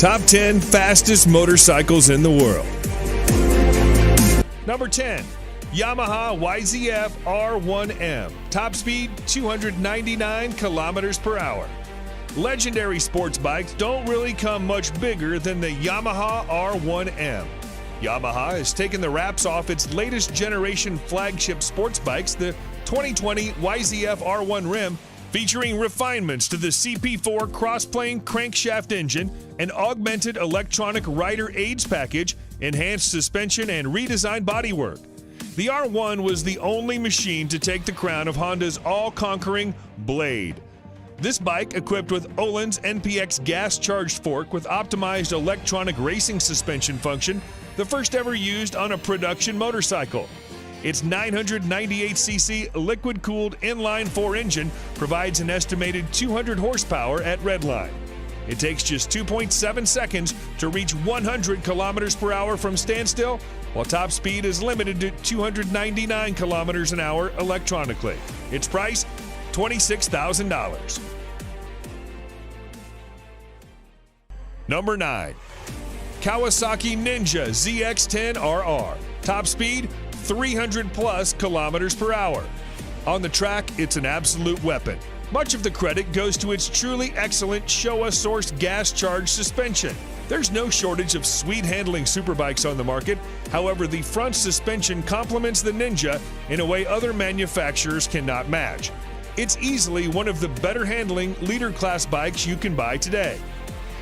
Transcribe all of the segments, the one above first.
Top 10 fastest motorcycles in the world. Number 10, Yamaha YZF R1M. Top speed 299 kilometers per hour. Legendary sports bikes don't really come much bigger than the Yamaha R1M. Yamaha has taken the wraps off its latest generation flagship sports bikes, the 2020 YZF R1 Rim, featuring refinements to the CP4 cross-plane crankshaft engine, an augmented electronic rider aids package, enhanced suspension, and redesigned bodywork. The R1 was the only machine to take the crown of Honda's all-conquering Blade. This bike, equipped with Öhlins NPX gas-charged fork with optimized electronic racing suspension function, the first ever used on a production motorcycle. Its 998cc liquid-cooled inline-4 engine provides an estimated 200 horsepower at redline. It takes just 2.7 seconds to reach 100 kilometers per hour from standstill, while top speed is limited to 299 kilometers an hour electronically. Its price, $26,000. Number 9, Kawasaki Ninja ZX-10RR. Top speed, 300 plus kilometers per hour. On the track, it's an absolute weapon. Much of the credit goes to its truly excellent Showa source gas-charged suspension. There's no shortage of sweet-handling superbikes on the market. However, the front suspension complements the Ninja in a way other manufacturers cannot match. It's easily one of the better-handling leader-class bikes you can buy today.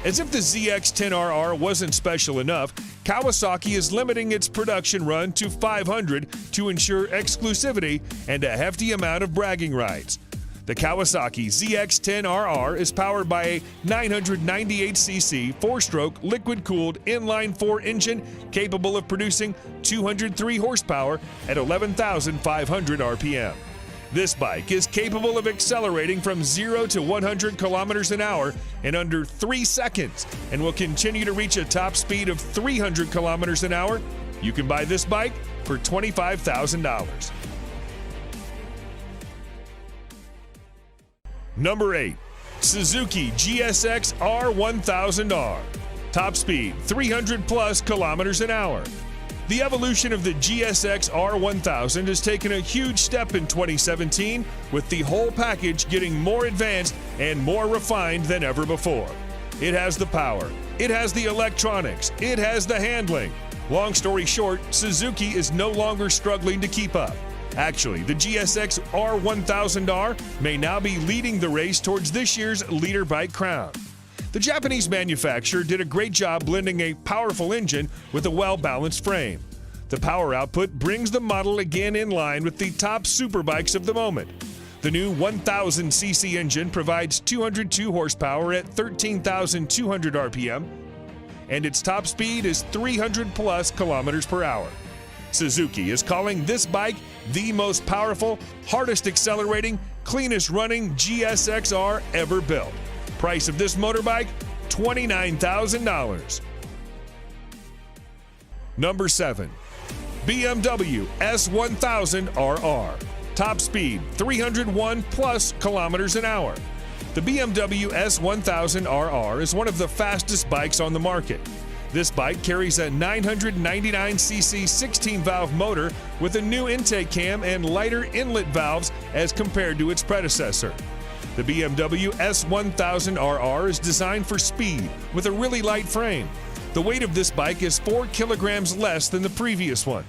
As if the ZX-10RR wasn't special enough, Kawasaki is limiting its production run to 500 to ensure exclusivity and a hefty amount of bragging rights. The Kawasaki ZX-10RR is powered by a 998cc 4-stroke liquid-cooled inline-4 engine capable of producing 203 horsepower at 11,500 RPM. This bike is capable of accelerating from 0 to 100 kilometers an hour in under 3 seconds and will continue to reach a top speed of 300 kilometers an hour. You can buy this bike for $25,000. Number 8, Suzuki GSX R1000R. Top speed 300 plus kilometers an hour. The evolution of the GSX R1000 has taken a huge step in 2017, with the whole package getting more advanced and more refined than ever before. It has the power, it has the electronics, it has the handling. Long story short, Suzuki is no longer struggling to keep up. Actually, the GSX R1000R may now be leading the race towards this year's leader bike crown. The Japanese manufacturer did a great job blending a powerful engine with a well-balanced frame. The power output brings the model again in line with the top superbikes of the moment. The new 1000cc engine provides 202 horsepower at 13,200 RPM, and its top speed is 300 plus kilometers per hour. Suzuki is calling this bike the most powerful, hardest accelerating, cleanest running GSX-R ever built. Price of this motorbike, $29,000. Number 7, BMW S1000RR. Top speed 301 plus kilometers an hour. The BMW S1000RR is one of the fastest bikes on the market. This bike carries a 999cc 16-valve motor with a new intake cam and lighter inlet valves as compared to its predecessor. The BMW S1000RR is designed for speed with a really light frame. The weight of this bike is 4 kilograms less than the previous one.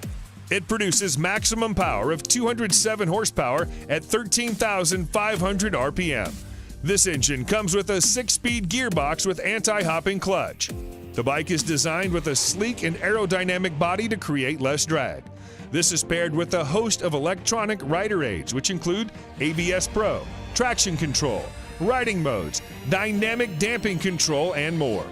It produces maximum power of 207 horsepower at 13,500 RPM. This engine comes with a 6-speed gearbox with anti-hopping clutch. The bike is designed with a sleek and aerodynamic body to create less drag. This is paired with a host of electronic rider aids, which include ABS Pro, traction control, riding modes, dynamic damping control, and more.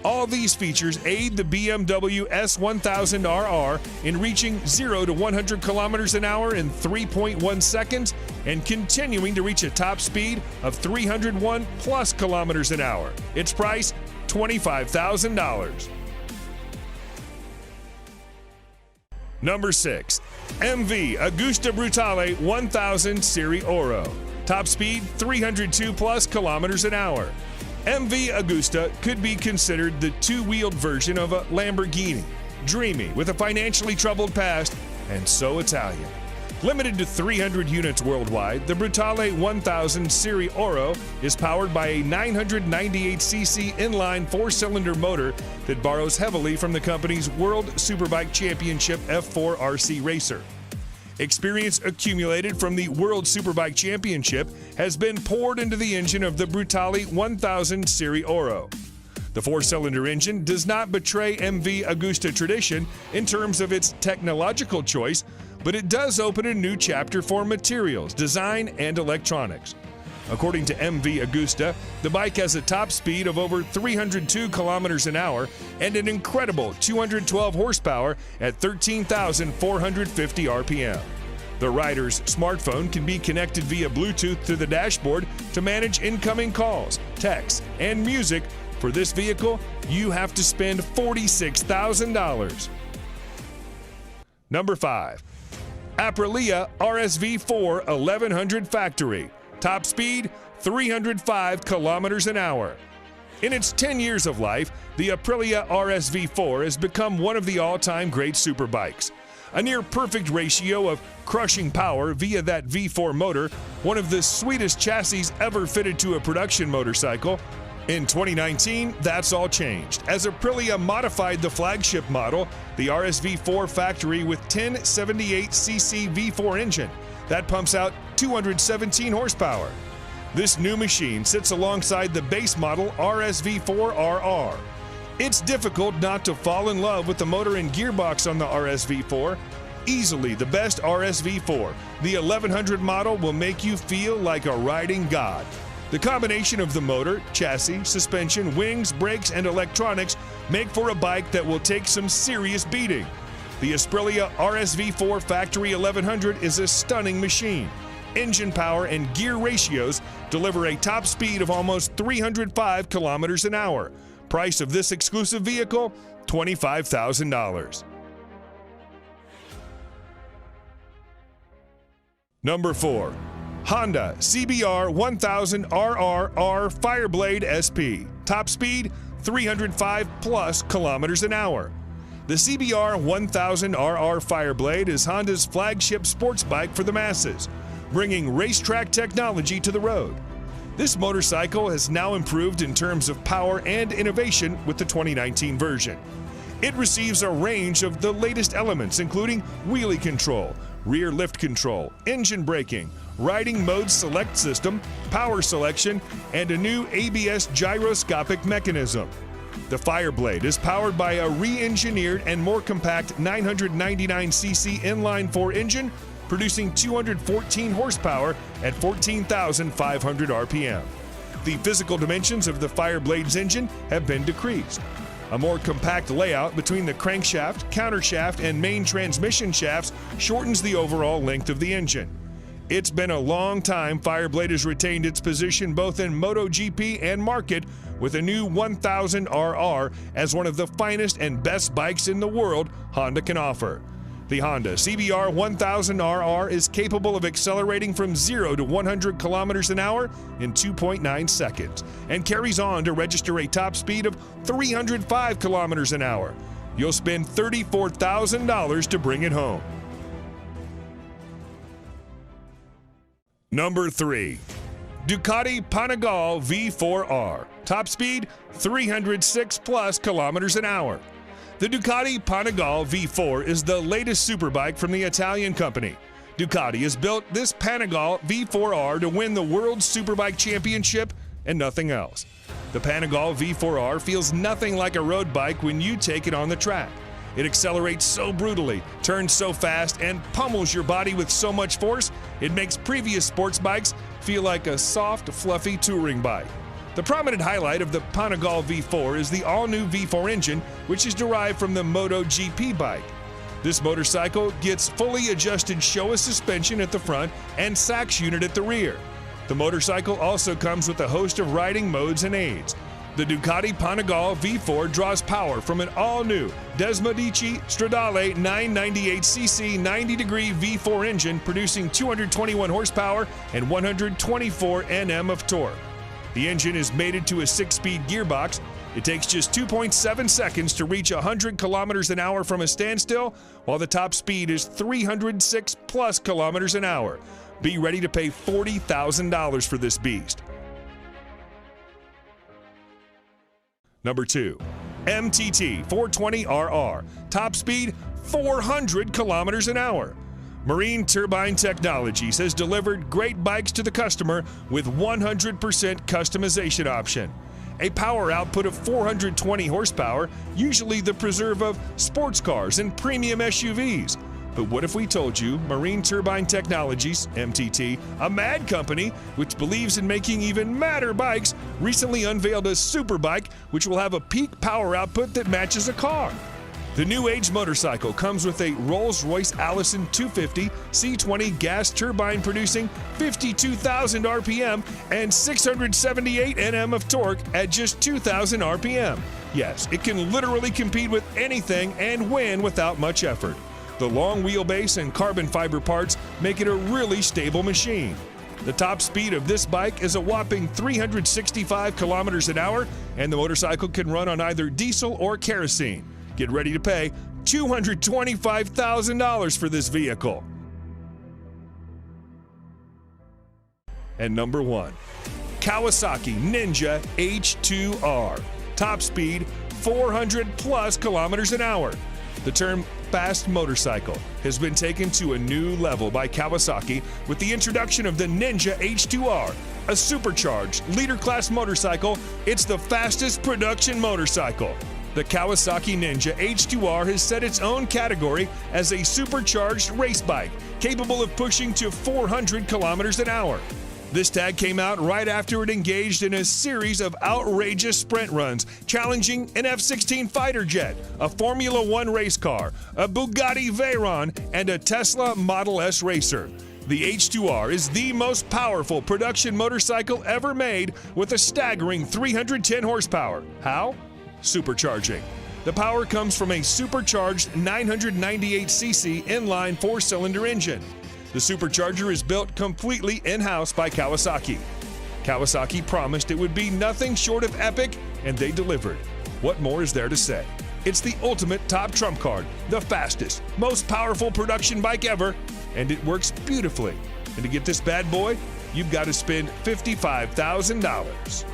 All these features aid the BMW S1000RR in reaching 0 to 100 kilometers an hour in 3.1 seconds and continuing to reach a top speed of 301 plus kilometers an hour. Its price, $25,000. Number 6, MV Agusta Brutale 1000 Serie Oro. Top speed 302 plus kilometers an hour. MV Agusta could be considered the two-wheeled version of a Lamborghini. Dreamy, with a financially troubled past, and so Italian. Limited to 300 units worldwide, the Brutale 1000 Serie Oro is powered by a 998cc inline four-cylinder motor that borrows heavily from the company's World Superbike Championship F4 RC racer. Experience accumulated from the World Superbike Championship has been poured into the engine of the Brutale 1000 Serie Oro. The four-cylinder engine does not betray MV Agusta tradition in terms of its technological choice, but it does open a new chapter for materials, design, and electronics. According to MV Agusta, the bike has a top speed of over 302 kilometers an hour and an incredible 212 horsepower at 13,450 RPM. The rider's smartphone can be connected via Bluetooth to the dashboard to manage incoming calls, texts, and music. For this vehicle, you have to spend $46,000. Number 5. Aprilia RSV4 1100 Factory. Top speed, 305 kilometers an hour. In its 10 years of life, the Aprilia RSV4 has become one of the all-time great superbikes. A near-perfect ratio of crushing power via that V4 motor, one of the sweetest chassis ever fitted to a production motorcycle. In 2019, that's all changed, as Aprilia modified the flagship model, the RSV4 Factory, with 1078cc V4 engine that pumps out 217 horsepower. This new machine sits alongside the base model RSV4 RR. It's difficult not to fall in love with the motor and gearbox on the RSV4. Easily the best RSV4, the 1100 model will make you feel like a riding god. The combination of the motor, chassis, suspension, wings, brakes, and electronics make for a bike that will take some serious beating. The Aprilia RSV4 Factory 1100 is a stunning machine. Engine power and gear ratios deliver a top speed of almost 305 kilometers an hour. Price of this exclusive vehicle, $25,000. Number 4. Honda CBR 1000 RRR Fireblade SP. Top speed, 305 plus kilometers an hour. The CBR 1000 RR Fireblade is Honda's flagship sports bike for the masses, bringing racetrack technology to the road. This motorcycle has now improved in terms of power and innovation with the 2019 version. It receives a range of the latest elements, including wheelie control, rear lift control, engine braking, riding mode select system, power selection, and a new ABS gyroscopic mechanism. The Fireblade is powered by a re-engineered and more compact 999cc inline-4 engine, producing 214 horsepower at 14,500 RPM. The physical dimensions of the Fireblade's engine have been decreased. A more compact layout between the crankshaft, countershaft, and main transmission shafts shortens the overall length of the engine. It's been a long time Fireblade has retained its position both in MotoGP and market, with a new 1000 RR as one of the finest and best bikes in the world Honda can offer. The Honda CBR 1000 RR is capable of accelerating from 0 to 100 kilometers an hour in 2.9 seconds and carries on to register a top speed of 305 kilometers an hour. You'll spend $34,000 to bring it home. Number 3. Ducati Panigale V4R. Top speed, 306 plus kilometers an hour. The Ducati Panigale V4 is the latest superbike from the Italian company. Ducati has built this Panigale V4R to win the World Superbike Championship and nothing else. The Panigale V4R feels nothing like a road bike when you take it on the track. It accelerates so brutally, turns so fast, and pummels your body with so much force, it makes previous sports bikes feel like a soft, fluffy touring bike. The prominent highlight of the Panigale V4 is the all-new V4 engine, which is derived from the MotoGP bike. This motorcycle gets fully adjusted Showa suspension at the front and Sachs unit at the rear. The motorcycle also comes with a host of riding modes and aids. The Ducati Panigale V4 draws power from an all-new Desmodici Stradale 998cc 90-degree V4 engine, producing 221 horsepower and 124 Nm of torque. The engine is mated to a 6-speed gearbox. It takes just 2.7 seconds to reach 100 kilometers an hour from a standstill, while the top speed is 306 plus kilometers an hour. Be ready to pay $40,000 for this beast. Number 2, MTT 420RR. Top speed 400 kilometers an hour. Marine Turbine Technologies has delivered great bikes to the customer with 100% customization option. A power output of 420 horsepower, usually the preserve of sports cars and premium SUVs. But what if we told you Marine Turbine Technologies, MTT, a mad company which believes in making even madder bikes, recently unveiled a super bike which will have a peak power output that matches a car. The new age motorcycle comes with a Rolls-Royce Allison 250 C20 gas turbine producing 52,000 RPM and 678 Nm of torque at just 2,000 RPM. Yes, it can literally compete with anything and win without much effort. The long wheelbase and carbon fiber parts make it a really stable machine. The top speed of this bike is a whopping 365 kilometers an hour, and the motorcycle can run on either diesel or kerosene. Get ready to pay $225,000 for this vehicle. And number 1, Kawasaki Ninja H2R. Top speed 400 plus kilometers an hour. The term fast motorcycle has been taken to a new level by Kawasaki with the introduction of the Ninja H2R, a supercharged leader class motorcycle. It's the fastest production motorcycle. The Kawasaki Ninja H2R has set its own category as a supercharged race bike, capable of pushing to 400 kilometers an hour. This tag came out right after it engaged in a series of outrageous sprint runs, challenging an F-16 fighter jet, a Formula One race car, a Bugatti Veyron, and a Tesla Model S racer. The H2R is the most powerful production motorcycle ever made with a staggering 310 horsepower. How? Supercharging. The power comes from a supercharged 998cc inline 4-cylinder engine. The supercharger is built completely in-house by Kawasaki. Kawasaki promised it would be nothing short of epic, and they delivered. What more is there to say? It's the ultimate top trump card, the fastest, most powerful production bike ever, and it works beautifully. And to get this bad boy, you've got to spend $55,000.